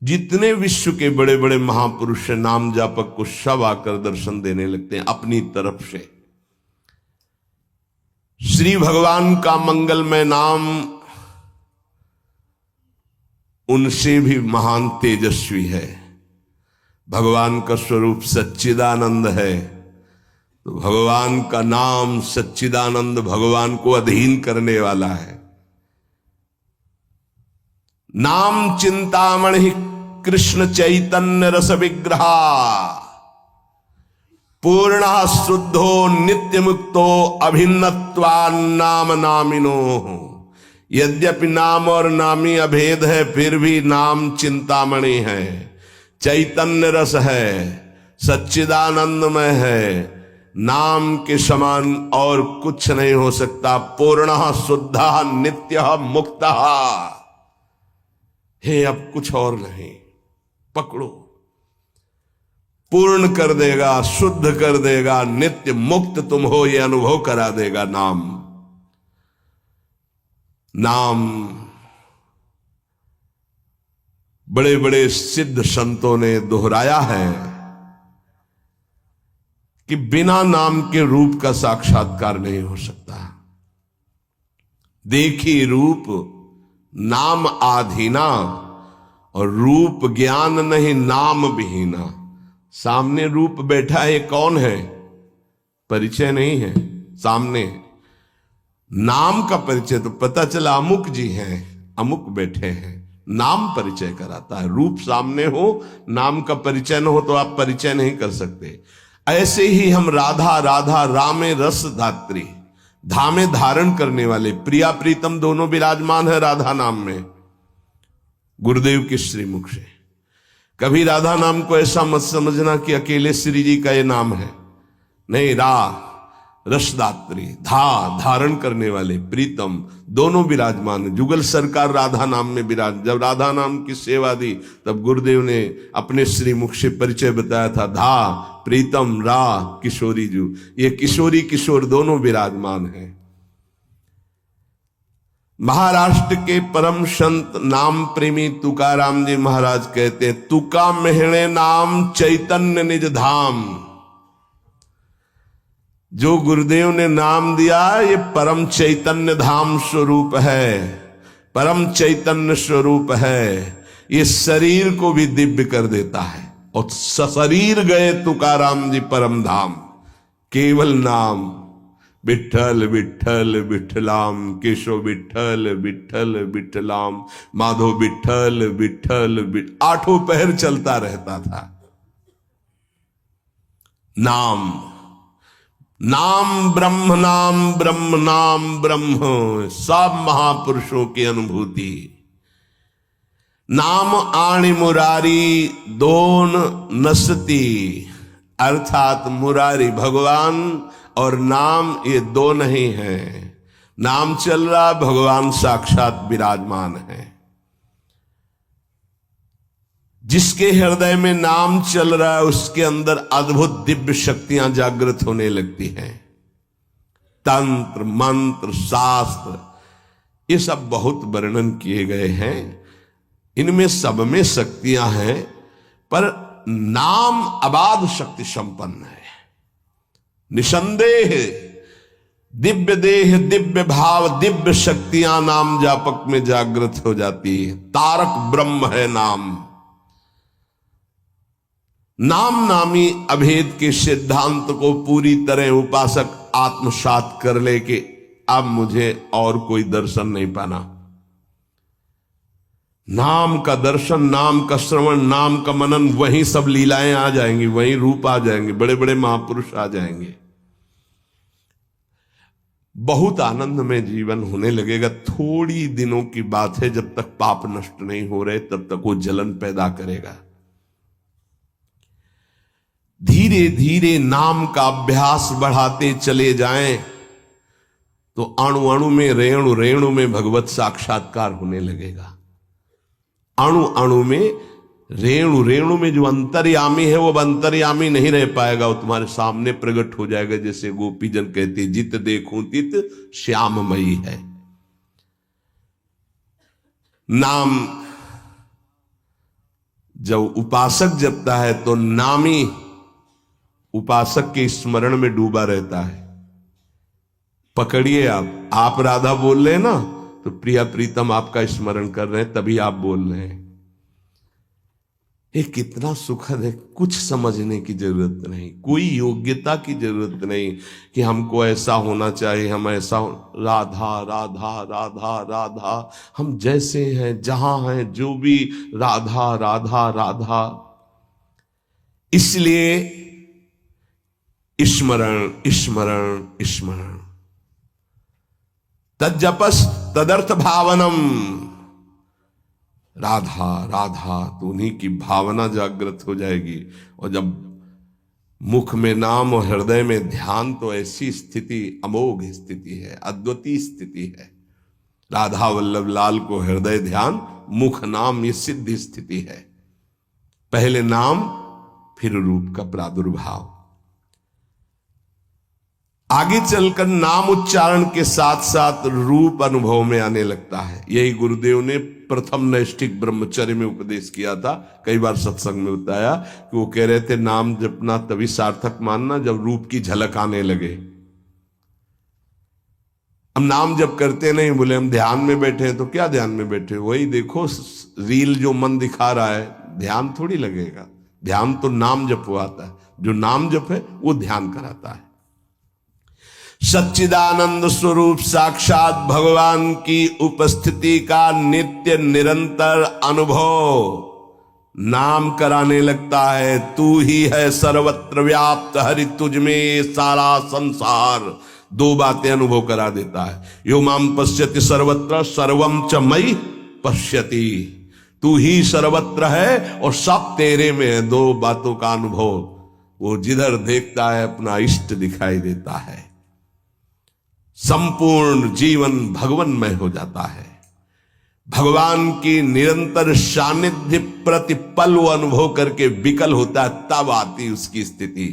जितने विश्व के बड़े बड़े महापुरुष नाम जापक को सब आकर दर्शन देने लगते हैं अपनी तरफ से। श्री भगवान का मंगलमय नाम उनसे भी महान तेजस्वी है। भगवान का स्वरूप सच्चिदानंद है, तो भगवान का नाम सच्चिदानंद भगवान को अधीन करने वाला है। नाम चिंतामणि कृष्ण चैतन्य रस विग्रहा पूर्ण शुद्धो नित्य मुक्तो अभिन्नत्वान्नाम नामिनो। यद्यपि नाम और नामी अभेद है, फिर भी नाम चिंतामणि है, चैतन्य रस है, सच्चिदानंदमय है। नाम के समान और कुछ नहीं हो सकता। पूर्ण शुद्ध नित्य मुक्त है, अब कुछ और नहीं। पकड़ो, पूर्ण कर देगा, शुद्ध कर देगा, नित्य मुक्त तुम हो ये अनुभव करा देगा नाम। नाम बड़े बड़े सिद्ध संतों ने दोहराया है कि बिना नाम के रूप का साक्षात्कार नहीं हो सकता। देखी रूप नाम आधीना और रूप ज्ञान नहीं नाम विहीना। सामने रूप बैठा है, कौन है? परिचय नहीं है सामने। नाम का परिचय तो पता चला अमुक जी हैं, अमुक बैठे हैं। नाम परिचय कराता है। रूप सामने हो, नाम का परिचय न हो तो आप परिचय नहीं कर सकते। ऐसे ही हम राधा राधा रामे रस धात्री, धामे धारण करने वाले, प्रिया प्रीतम दोनों विराजमान है राधा नाम में, गुरुदेव के श्रीमुख से। कभी राधा नाम को ऐसा मत समझना कि अकेले श्री जी का ये नाम है, नहीं। रसदात्री, धारण करने वाले, प्रीतम दोनों विराजमान। जुगल सरकार राधा नाम में विराज। जब राधा नाम की सेवा दी तब गुरुदेव ने अपने श्रीमुख से परिचय बताया था। प्रीतम किशोरी जू, ये किशोरी किशोर दोनों विराजमान हैं। महाराष्ट्र के परम संत नाम प्रेमी तुकाराम जी महाराज कहते हैं, तुका मेहणे नाम चैतन्य निज धाम। जो गुरुदेव ने नाम दिया ये परम चैतन्य धाम स्वरूप है, परम चैतन्य स्वरूप है। ये शरीर को भी दिव्य कर देता है। और सशरीर गए तुकाराम जी परम धाम, केवल नाम। विठ्ठल विठ्ठल विठ्ठलाम, केशव विठ्ठल विठ्ठल विठ्ठलाम, माधव विठ्ठल विठ्ठल आठों पहर चलता रहता था। नाम नाम ब्रह्म, नाम ब्रह्म, नाम ब्रह्म, सब महापुरुषों की अनुभूति। नाम आणी मुरारी दोन नसती, अर्थात मुरारी भगवान और नाम ये दो नहीं है। नाम चल रहा, भगवान साक्षात विराजमान है। जिसके हृदय में नाम चल रहा है उसके अंदर अद्भुत दिव्य शक्तियां जागृत होने लगती हैं। तंत्र मंत्र शास्त्र ये सब बहुत वर्णन किए गए हैं। इनमें सब में शक्तियां हैं, पर नाम अबाध शक्ति संपन्न है। निसंदेह दिव्य देह, दिव्य भाव, दिव्य शक्तियां नाम जापक में जागृत हो जाती है। तारक ब्रह्म है नाम। नाम नामी अभेद के सिद्धांत को पूरी तरह उपासक आत्मसात कर ले कि अब मुझे और कोई दर्शन नहीं पाना। नाम का दर्शन, नाम का श्रवण, नाम का मनन, वहीं सब लीलाएं आ जाएंगी, वहीं रूप आ जाएंगे, बड़े बड़े महापुरुष आ जाएंगे। बहुत आनंद में जीवन होने लगेगा। थोड़ी दिनों की बात है, जब तक पाप नष्ट नहीं हो रहे तब तक वो जलन पैदा करेगा। धीरे धीरे नाम का अभ्यास बढ़ाते चले जाएं तो अणु अणु में, रेणु रेणु में भगवत साक्षात्कार होने लगेगा। अणु अणु में, रेणु रेणु में जो अंतर्यामी है वो अब अंतर्यामी नहीं रह पाएगा, वो तुम्हारे सामने प्रकट हो जाएगा। जैसे गोपीजन कहते, जित देखूं तित श्याममयी है। नाम जब उपासक जपता है तो नामी उपासक के स्मरण में डूबा रहता है। पकड़िए, आप राधा बोल रहे हैं ना, तो प्रिया प्रीतम आपका स्मरण कर रहे हैं, तभी आप बोल रहे हैं। ये कितना सुखद है। कुछ समझने की जरूरत नहीं, कोई योग्यता की जरूरत नहीं कि हमको ऐसा होना चाहिए, हम ऐसा राधा राधा राधा राधा, हम जैसे हैं जहां हैं जो भी राधा राधा राधा। इसलिए स्मरण स्मरण स्मरण, तज्जपस तदर्थ भावनम। राधा राधा तो उन्हीं की भावना जागृत हो जाएगी। और जब मुख में नाम और हृदय में ध्यान, तो ऐसी स्थिति अमोघ स्थिति है, अद्वितीय स्थिति है। राधा वल्लभ लाल को हृदय ध्यान, मुख नाम, ये सिद्ध स्थिति है। पहले नाम फिर रूप का प्रादुर्भाव। आगे चलकर नाम उच्चारण के साथ साथ रूप अनुभव में आने लगता है। यही गुरुदेव ने प्रथम नैष्ठिक ब्रह्मचर्य में उपदेश किया था। कई बार सत्संग में बताया कि वो कह रहे थे नाम जपना तभी सार्थक मानना जब रूप की झलक आने लगे। हम नाम जप करते नहीं, बोले हम ध्यान में बैठे हैं, तो क्या ध्यान में बैठे, वही देखो रील जो मन दिखा रहा है, ध्यान थोड़ी लगेगा। ध्यान तो नाम जपवाता है, जो नाम जप है वो ध्यान कराता है। सच्चिदानंद स्वरूप साक्षात भगवान की उपस्थिति का नित्य निरंतर अनुभव नाम कराने लगता है। तू ही है सर्वत्र व्याप्त, हरि तुझ में सारा संसार। दो बातें अनुभव करा देता है। यो माम पश्यति सर्वत्र सर्वम च मयि पश्यति। तू ही सर्वत्र है और सब तेरे में है। दो बातों का अनुभव, वो जिधर देखता है अपना इष्ट दिखाई देता है। संपूर्ण जीवन भगवन्मय हो जाता है। भगवान की निरंतर सानिध्य प्रतिपल वो अनुभव करके विकल होता है, तब आती उसकी स्थिति।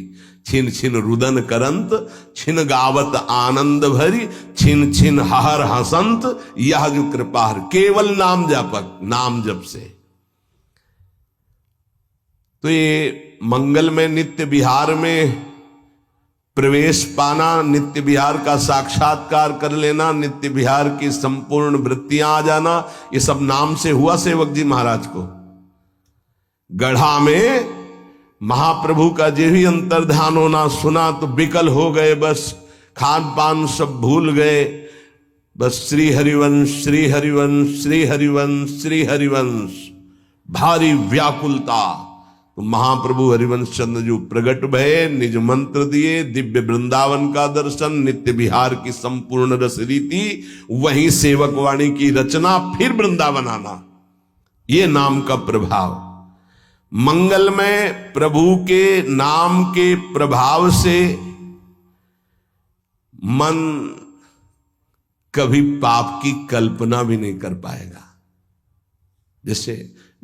छिन छिन रुदन करंत, छिन गावत आनंद भरी, छिन छिन हर हसंत, यह जो कृपा हर। केवल नाम जापक, नाम जप से। तो ये मंगल में नित्य विहार में प्रवेश पाना, नित्य विहार का साक्षात्कार कर लेना, नित्य विहार की संपूर्ण वृत्तियां आ जाना, ये सब नाम से हुआ सेवक जी महाराज को। गढ़ा में महाप्रभु का जो ही अंतर्ध्यान होना सुना तो विकल हो गए, बस खान पान सब भूल गए। बस श्री हरिवंश श्री हरिवंश श्री हरिवंश श्री हरिवंश, भारी व्याकुलता। तो महाप्रभु हरिवंश चंद्र जो प्रगट भये, निज मंत्र दिए, दिव्य वृंदावन का दर्शन, नित्य विहार की संपूर्ण रस रीति, वहीं सेवक वाणी की रचना, फिर वृंदावन आना। ये नाम का प्रभाव। मंगल में प्रभु के नाम के प्रभाव से मन कभी पाप की कल्पना भी नहीं कर पाएगा। जैसे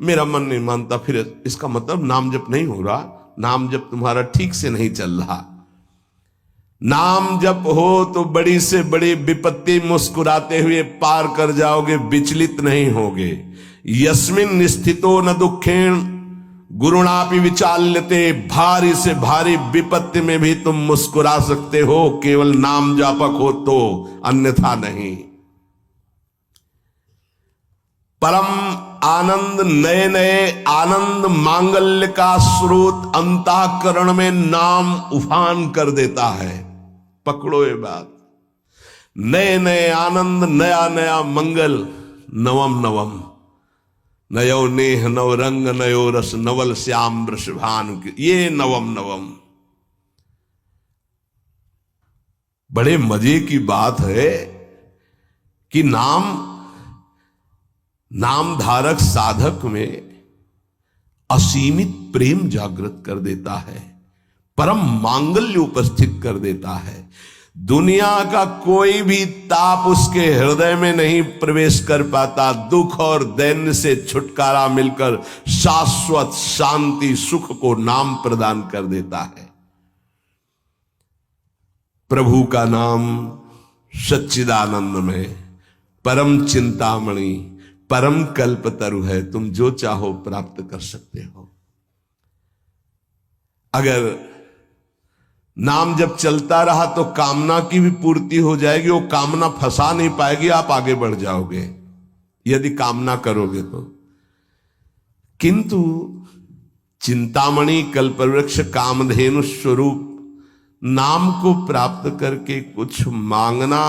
मेरा मन नहीं मानता, फिर इसका मतलब नाम जप नहीं हो रहा, नाम जप तुम्हारा ठीक से नहीं चल रहा। नाम जप हो तो बड़ी से बड़ी विपत्ति मुस्कुराते हुए पार कर जाओगे, विचलित नहीं होगे। यस्मिन स्थितो न दुखेण गुरुणापि विचाल्यते। भारी से भारी विपत्ति में भी तुम मुस्कुरा सकते हो, केवल नाम जापक हो तो, अन्यथा नहीं। परम आनंद, नए नए आनंद मांगल्य का स्रोत अंतःकरण में नाम उफान कर देता है। पकड़ो ये बात। नए नए आनंद, नया नया मंगल, नवम नवम, नयो नेह नव रंग नयो रस, नवल श्याम वृषभान, ये नवम नवम। बड़े मजे की बात है कि नाम धारक साधक में असीमित प्रेम जागृत कर देता है, परम मांगल्य उपस्थित कर देता है। दुनिया का कोई भी ताप उसके हृदय में नहीं प्रवेश कर पाता। दुख और दैन्य से छुटकारा मिलकर शाश्वत शांति सुख को नाम प्रदान कर देता है। प्रभु का नाम सच्चिदानंद में, परम चिंतामणि, परम कल्पतरु है, तुम जो चाहो प्राप्त कर सकते हो। अगर नाम जब चलता रहा तो कामना की भी पूर्ति हो जाएगी, वो कामना फंसा नहीं पाएगी, आप आगे बढ़ जाओगे यदि कामना करोगे तो। किंतु चिंतामणि कल्पवृक्ष कामधेनु स्वरूप नाम को प्राप्त करके कुछ मांगना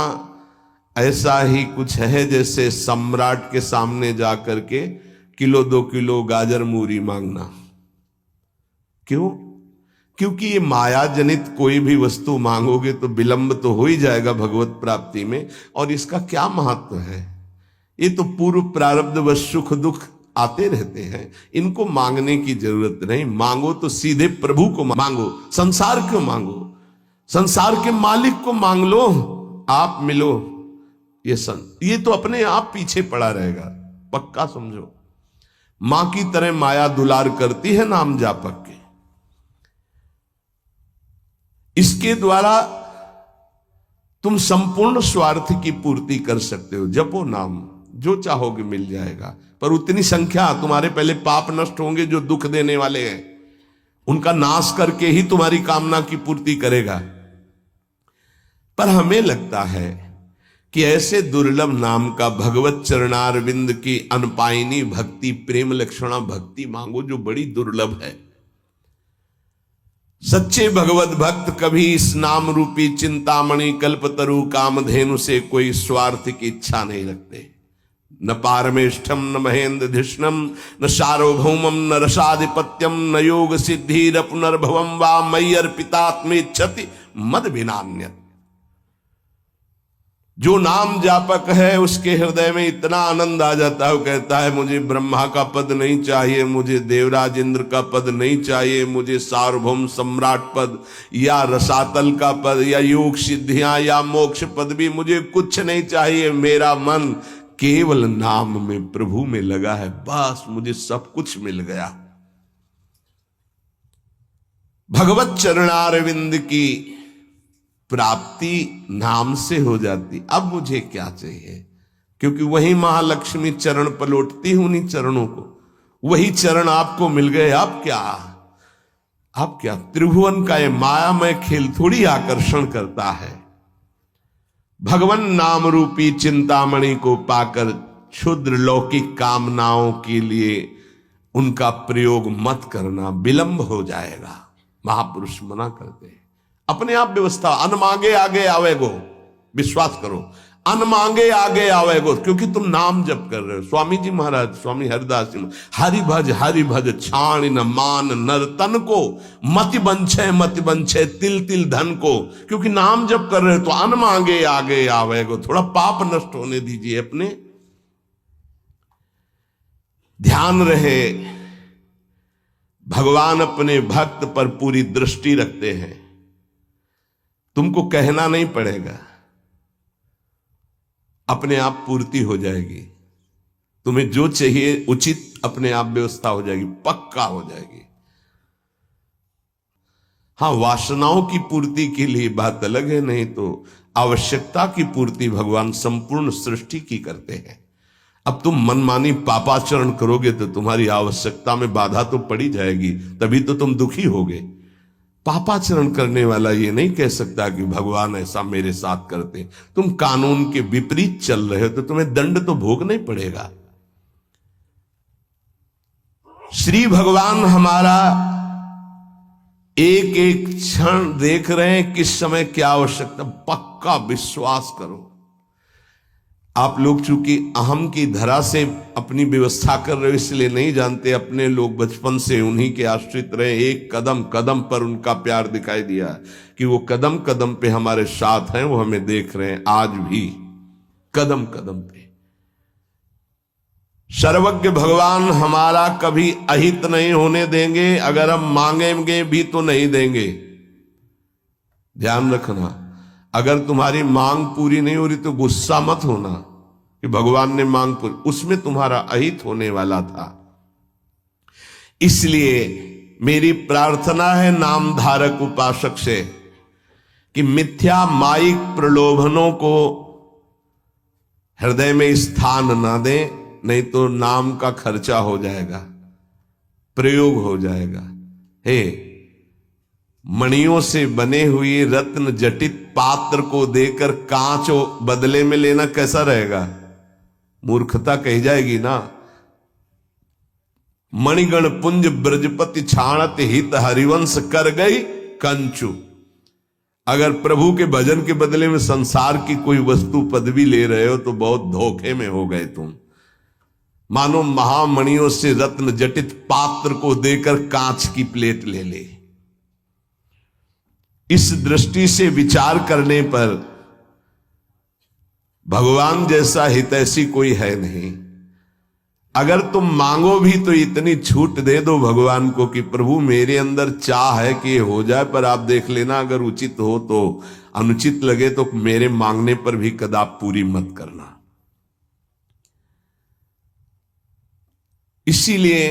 ऐसा ही कुछ है जैसे सम्राट के सामने जाकर के किलो 2 किलो गाजर मूरी मांगना। क्यों? क्योंकि ये माया जनित कोई भी वस्तु मांगोगे तो विलंब तो हो ही जाएगा भगवत प्राप्ति में, और इसका क्या महत्व है? ये तो पूर्व प्रारब्ध व सुख दुख आते रहते हैं, इनको मांगने की जरूरत नहीं। मांगो तो सीधे प्रभु को मांगो, संसार क्यों मांगो? संसार के मालिक को मांग लो, आप मिलो। ये तो अपने आप पीछे पड़ा रहेगा, पक्का समझो। मां की तरह माया दुलार करती है नाम जापक के। इसके द्वारा तुम संपूर्ण स्वार्थ की पूर्ति कर सकते हो। जपो नाम, जो चाहोगे मिल जाएगा, पर उतनी संख्या तुम्हारे पहले पाप नष्ट होंगे जो दुख देने वाले हैं, उनका नाश करके ही तुम्हारी कामना की पूर्ति करेगा। पर हमें लगता है कि ऐसे दुर्लभ नाम का भगवत चरणारविंद की अनपायनी भक्ति, प्रेम लक्षणा भक्ति मांगो जो बड़ी दुर्लभ है। सच्चे भगवत भक्त कभी इस नाम रूपी चिंतामणि कल्पतरु कामधेनु से कोई स्वार्थ की इच्छा नहीं रखते। न पारमेष्ठम न महेंद्र धिष्णम न सार्वभौमम न रसाधिपत्यम न योग सिद्धि पुनर्भवम वा मयि अर्पितात्मेच्छति मद विनान्यत। जो नाम जापक है उसके हृदय में इतना आनंद आ जाता है, वो कहता है मुझे ब्रह्मा का पद नहीं चाहिए, मुझे देवराज इंद्र का पद नहीं चाहिए, मुझे सार्वभौम सम्राट पद या रसातल का पद या योग सिद्धियां या मोक्ष पद भी मुझे कुछ नहीं चाहिए। मेरा मन केवल नाम में, प्रभु में लगा है, बस मुझे सब कुछ मिल गया। भगवत चरणारविंद की प्राप्ति नाम से हो जाती। अब मुझे क्या चाहिए? क्योंकि वही महालक्ष्मी चरण पलटती हूं उन्हीं चरणों को, वही चरण आपको मिल गए। अब क्या त्रिभुवन का ये मायामय खेल थोड़ी आकर्षण करता है। भगवान नाम रूपी चिंतामणि को पाकर क्षुद्र लौकिक कामनाओं के लिए उनका प्रयोग मत करना, विलंब हो जाएगा। महापुरुष मना करते हैं। अपने आप व्यवस्था, अन मांगे आगे आवेगो, विश्वास करो, अन मांगे आगे आवेगो, क्योंकि तुम नाम जप कर रहे हो। स्वामी जी महाराज, स्वामी हरिदास जी, हरि भज छाण न मान नर तन को, मति बंछे तिल तिल धन को। क्योंकि नाम जप कर रहे हो तो अन मांगे आगे आवेगो। थोड़ा पाप नष्ट होने दीजिए अपने। ध्यान रहे, भगवान अपने भक्त पर पूरी दृष्टि रखते हैं। तुमको कहना नहीं पड़ेगा, अपने आप पूर्ति हो जाएगी। तुम्हें जो चाहिए उचित अपने आप व्यवस्था हो जाएगी, पक्का हो जाएगी। हां, वासनाओं की पूर्ति के लिए बात अलग है, नहीं तो आवश्यकता की पूर्ति भगवान संपूर्ण सृष्टि की करते हैं। अब तुम मनमानी पापाचरण करोगे तो तुम्हारी आवश्यकता में बाधा तो पड़ी जाएगी, तभी तो तुम दुखी होगे। पापाचरण करने वाला ये नहीं कह सकता कि भगवान ऐसा मेरे साथ करते। तुम कानून के विपरीत चल रहे हो तो तुम्हें दंड तो भोगना ही पड़ेगा। श्री भगवान हमारा एक एक क्षण देख रहे हैं, किस समय क्या आवश्यकता। पक्का विश्वास करो। आप लोग चूंकि अहम की धरा से अपनी व्यवस्था कर रहे हो इसलिए नहीं जानते। अपने लोग बचपन से उन्हीं के आश्रित रहे, एक कदम कदम पर उनका प्यार दिखाई दिया कि वो कदम कदम पे हमारे साथ हैं, वो हमें देख रहे हैं आज भी कदम कदम पे। सर्वज्ञ भगवान हमारा कभी अहित नहीं होने देंगे, अगर हम मांगेंगे भी तो नहीं देंगे। ध्यान रखना, अगर तुम्हारी मांग पूरी नहीं हो रही तो गुस्सा मत होना कि भगवान ने मांग पूरी, उसमें तुम्हारा अहित होने वाला था। इसलिए मेरी प्रार्थना है नाम धारक उपासक से कि मिथ्या माइक प्रलोभनों को हृदय में स्थान न दें, नहीं तो नाम का खर्चा हो जाएगा, प्रयोग हो जाएगा। हे, मणियों से बने हुए रत्न जटित पात्र को देकर कांच बदले में लेना कैसा रहेगा? मूर्खता कही जाएगी ना। मणिगण पुंज ब्रजपति छाणत हित हरिवंश कर गई कंचु। अगर प्रभु के भजन के बदले में संसार की कोई वस्तु पदवी ले रहे हो तो बहुत धोखे में हो गए तुम। मानो महामणियों से रत्न जटित पात्र को देकर कांच की प्लेट ले ले। इस दृष्टि से विचार करने पर भगवान जैसा हितैषी कोई है नहीं। अगर तुम मांगो भी तो इतनी छूट दे दो भगवान को कि प्रभु मेरे अंदर चाह है कि ये हो जाए, पर आप देख लेना अगर उचित हो तो, अनुचित लगे तो मेरे मांगने पर भी कदाप पूरी मत करना। इसीलिए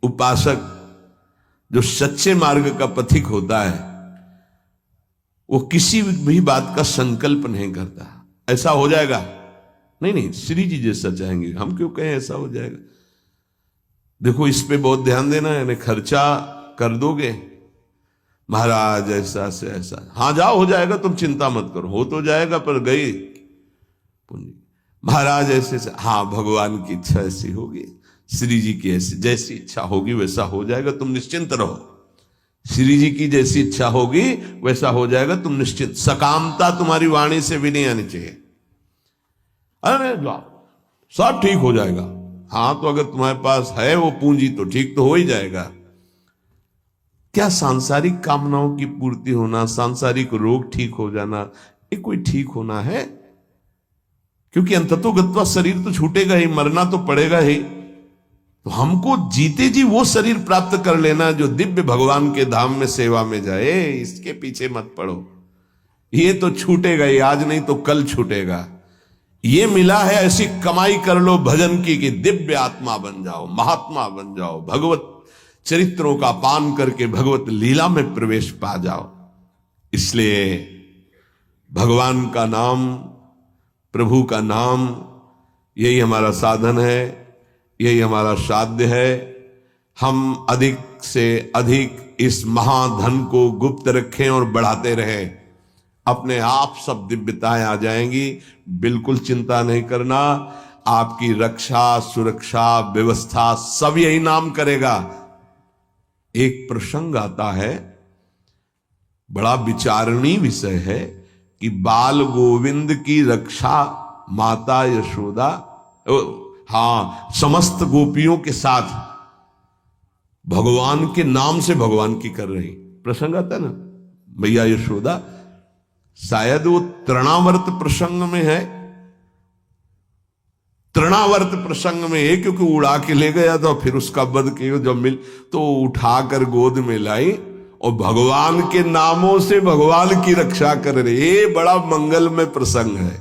उपासक जो सच्चे मार्ग का पथिक होता है वो किसी भी बात का संकल्प नहीं करता ऐसा हो जाएगा, नहीं नहीं श्री जी जैसा चाहेंगे, हम क्यों कहें ऐसा हो जाएगा। देखो इस पे बहुत ध्यान देना है, यानी खर्चा कर दोगे महाराज ऐसा से ऐसा, हाँ जाओ हो जाएगा, तुम चिंता मत करो, हो तो जाएगा, पर गई पूंजी। महाराज ऐसे से, हाँ भगवान की इच्छा ऐसी होगी, श्री जी की ऐसी जैसी इच्छा होगी वैसा हो जाएगा, तुम निश्चिंत रहो। श्री जी की जैसी इच्छा होगी वैसा हो जाएगा, तुम निश्चित। सकामता तुम्हारी वाणी से भी नहीं आनी चाहिए। अरे सब ठीक हो जाएगा, हाँ तो अगर तुम्हारे पास है वो पूंजी तो ठीक तो हो ही जाएगा। क्या सांसारिक कामनाओं की पूर्ति होना, सांसारिक रोग ठीक हो जाना, ये कोई ठीक होना है? क्योंकि अंततोगत्वा शरीर तो छूटेगा ही, मरना तो पड़ेगा ही। तो हमको जीते जी वो शरीर प्राप्त कर लेना जो दिव्य भगवान के धाम में सेवा में जाए, इसके पीछे मत पड़ो। ये तो छूटेगा ही, आज नहीं तो कल छूटेगा। ये मिला है ऐसी कमाई कर लो भजन की कि दिव्य आत्मा बन जाओ, महात्मा बन जाओ, भगवत चरित्रों का पान करके भगवत लीला में प्रवेश पा जाओ। इसलिए भगवान का नाम, प्रभु का नाम, यही हमारा साधन है, यही हमारा साध्य है। हम अधिक से अधिक इस महाधन को गुप्त रखें और बढ़ाते रहें, अपने आप सब दिव्यताएं आ जाएंगी। बिल्कुल चिंता नहीं करना, आपकी रक्षा सुरक्षा व्यवस्था सब यही नाम करेगा। एक प्रसंग आता है, बड़ा विचारणीय विषय है कि बाल गोविंद की रक्षा माता यशोदा, हाँ समस्त गोपियों के साथ भगवान के नाम से भगवान की कर रही। प्रसंग आता है ना, मैया यशोदा, शायद वो तृणावर्त प्रसंग में है, तृणावर्त प्रसंग में है, क्योंकि उड़ा के ले गया था, फिर उसका वध किया, जब मिल तो उठाकर गोद में लाई और भगवान के नामों से भगवान की रक्षा कर रही। ये बड़ा मंगलमय प्रसंग है।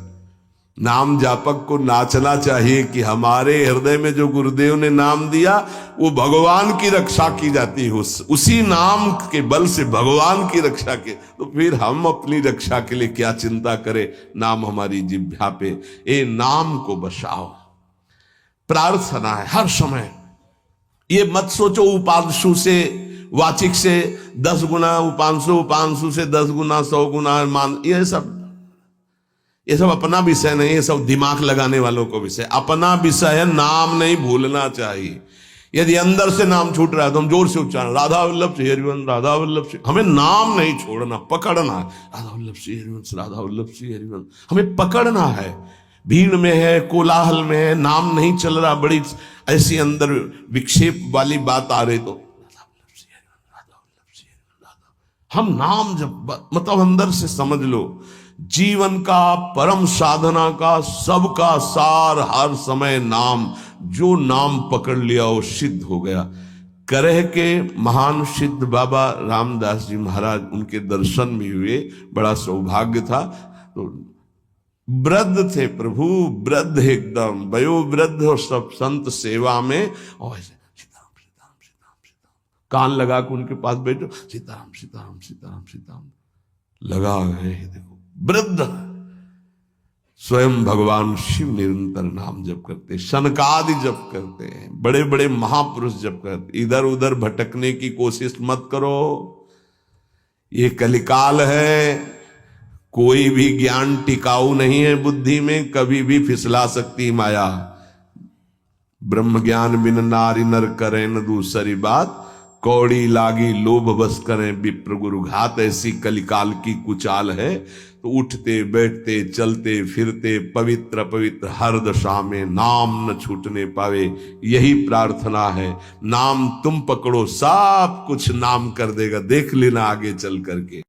नाम जापक को नाचना चाहिए कि हमारे हृदय में जो गुरुदेव ने नाम दिया वो भगवान की रक्षा की जाती है, उसी नाम के बल से भगवान की रक्षा के। तो फिर हम अपनी रक्षा के लिए क्या चिंता करें, नाम हमारी जिह्वा पे, ये नाम को बसाओ। प्रार्थना है हर समय, ये मत सोचो उपांशु से वाचिक से 10 गुना, उपांशु उपांशु से 10 गुना 100 गुना मान, ये सब अपना विषय नहीं, ये सब दिमाग लगाने वालों को विषय। अपना विषय है नाम नहीं भूलना चाहिए। यदि अंदर से नाम छूट रहा है तो हम जोर से उच्चारण, राधा वल्लभ श्री हरिवंश, राधा वल्लभ श्री, हमें नाम नहीं छोड़ना, पकड़ना है। राधा वल्लभ श्री हरिवंश, राधा वल्लभ श्री हरिवंश, हमें पकड़ना है। भीड़ में है, कोलाहल में है, नाम नहीं चल रहा, बड़ी ऐसी अंदर विक्षेप वाली बात आ रही तो राधा वल्लभ श्री हरिवंश, राधा वल्लभ श्री हरिवंश, राधा। हम नाम जब मतलब अंदर से समझ लो, जीवन का परम साधना का सबका सार हर समय नाम। जो नाम पकड़ लिया वो सिद्ध हो गया। करह के महान सिद्ध बाबा रामदास जी महाराज, उनके दर्शन भी हुए, बड़ा सौभाग्य था। तो वृद्ध थे प्रभु, वृद्ध एकदम वयोवृद्ध, और सब संत सेवा में, और ऐसे सीताराम सीताराम सीताराम सीताराम, कान लगा के उनके पास बैठो, सीताराम सीताराम सीताराम सीताराम लगा गए। देखो वृद्ध स्वयं भगवान शिव निरंतर नाम जप करते, शनकादि जप करते हैं, बड़े बड़े महापुरुष जप करते। इधर उधर भटकने की कोशिश मत करो, ये कलिकाल है। कोई भी ज्ञान टिकाऊ नहीं है बुद्धि में, कभी भी फिसला सकती माया। ब्रह्म ज्ञान बिन नारी नर करें न दूसरी बात, कौड़ी लागी लोभ बस करें विप्र गुरु घात। ऐसी कलिकाल की कुचाल है। तो उठते बैठते चलते फिरते पवित्र पवित्र हर दशा में नाम न छूटने पावे, यही प्रार्थना है। नाम तुम पकड़ो, सब कुछ नाम कर देगा, देख लेना आगे चल करके।